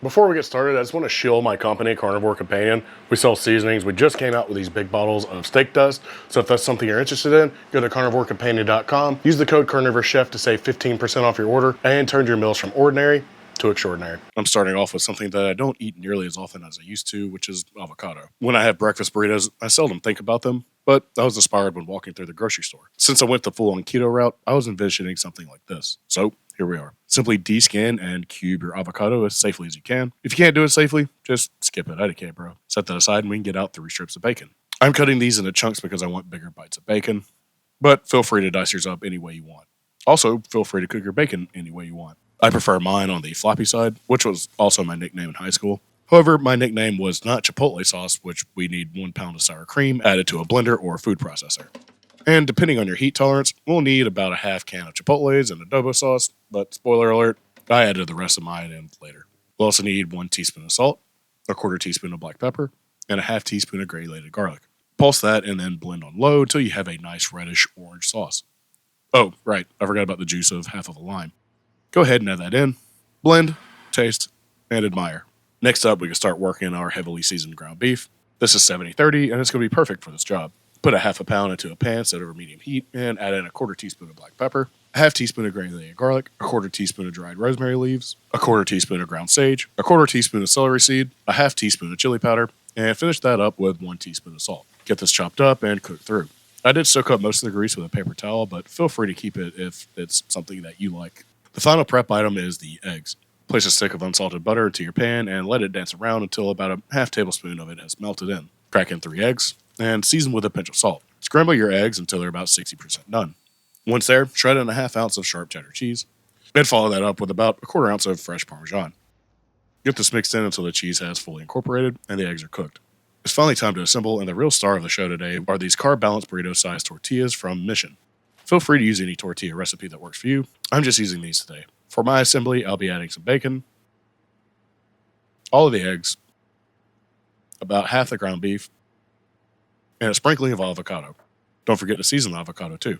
Before we get started, I just want to shill my company, Carnivore Companion. We sell seasonings. We just came out with these big bottles of steak dust. So if that's something you're interested in, go to carnivorecompanion.com. Use the code CarnivorousChef to save 15% off your order and turn your meals from ordinary to extraordinary. I'm starting off with something that I don't eat nearly as often as I used to, which is avocado. When I have breakfast burritos, I seldom think about them, but I was inspired when walking through the grocery store. Since I went the full-on keto route, I was envisioning something like this. So here we are. Simply deskin and cube your avocado as safely as you can. If you can't do it safely, just skip it. IDK, bro. Set that aside and we can get out 3 strips of bacon. I'm cutting these into chunks because I want bigger bites of bacon, but feel free to dice yours up any way you want. Also, feel free to cook your bacon any way you want. I prefer mine on the floppy side, which was also my nickname in high school. However, my nickname was not Chipotle Sauce, which we need 1 pound of sour cream added to a blender or a food processor. And depending on your heat tolerance, we'll need about a half can of Chipotles and Adobo sauce, but spoiler alert, I added the rest of mine in later. We'll also need 1 teaspoon of salt, a 1/4 teaspoon of black pepper, and a 1/2 teaspoon of granulated garlic. Pulse that and then blend on low until you have a nice reddish orange sauce. Oh, right, I forgot about the juice of half of a lime. Go ahead and add that in, blend, taste, and admire. Next up, we can start working our heavily seasoned ground beef. This is 70-30, and it's going to be perfect for this job. Put a 1/2 pound into a pan set over medium heat and add in a 1/4 teaspoon of black pepper, a 1/2 teaspoon of granulated garlic, a 1/4 teaspoon of dried rosemary leaves, a 1/4 teaspoon of ground sage, a 1/4 teaspoon of celery seed, a 1/2 teaspoon of chili powder, and finish that up with 1 teaspoon of salt. Get this chopped up and cooked through. I did soak up most of the grease with a paper towel, but feel free to keep it if it's something that you like. The final prep item is the eggs. Place a stick of unsalted butter into your pan and let it dance around until about a 1/2 tablespoon of it has melted in. Crack in 3 eggs and season with a pinch of salt. Scramble your eggs until they're about 60% done. Once there, shred in a 1/2 ounce of sharp cheddar cheese, and follow that up with about a 1/4 ounce of fresh Parmesan. Get this mixed in until the cheese has fully incorporated and the eggs are cooked. It's finally time to assemble, and the real star of the show today are these carb-balanced burrito-sized tortillas from Mission. Feel free to use any tortilla recipe that works for you. I'm just using these today. For my assembly, I'll be adding some bacon, all of the eggs, about 1/2 the ground beef, and a sprinkling of avocado. Don't forget to season the avocado too.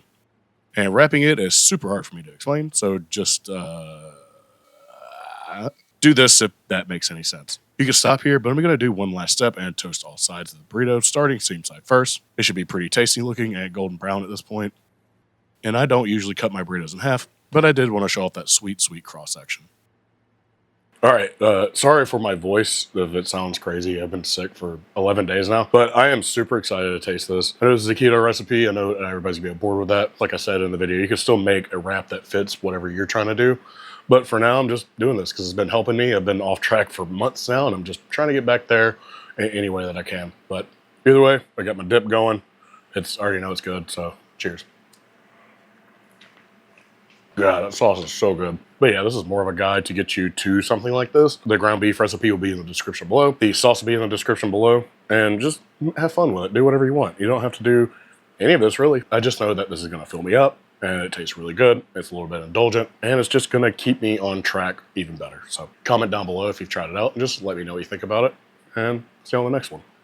And wrapping it is super hard for me to explain, so just do this if that makes any sense. You can stop here, but I'm going to do one last step and toast all sides of the burrito, starting seam side first. It should be pretty tasty looking and golden brown at this point. And I don't usually cut my burritos in half, but I did want to show off that sweet, sweet cross section. All right, sorry for my voice if it sounds crazy. I've been sick for 11 days now, but I am super excited to taste this. I know this is a keto recipe. I know everybody's gonna be bored with that. Like I said in the video, you can still make a wrap that fits whatever you're trying to do. But for now, I'm just doing this because it's been helping me. I've been off track for months now, and I'm just trying to get back there in any way that I can. But either way, I got my dip going. I already know it's good, so cheers. God, that sauce is so good. But yeah, this is more of a guide to get you to something like this. The ground beef recipe will be in the description below. The sauce will be in the description below. And just have fun with it. Do whatever you want. You don't have to do any of this, really. I just know that this is going to fill me up, and it tastes really good. It's a little bit indulgent, and it's just going to keep me on track even better. So comment down below if you've tried it out, and just let me know what you think about it. And see you on the next one.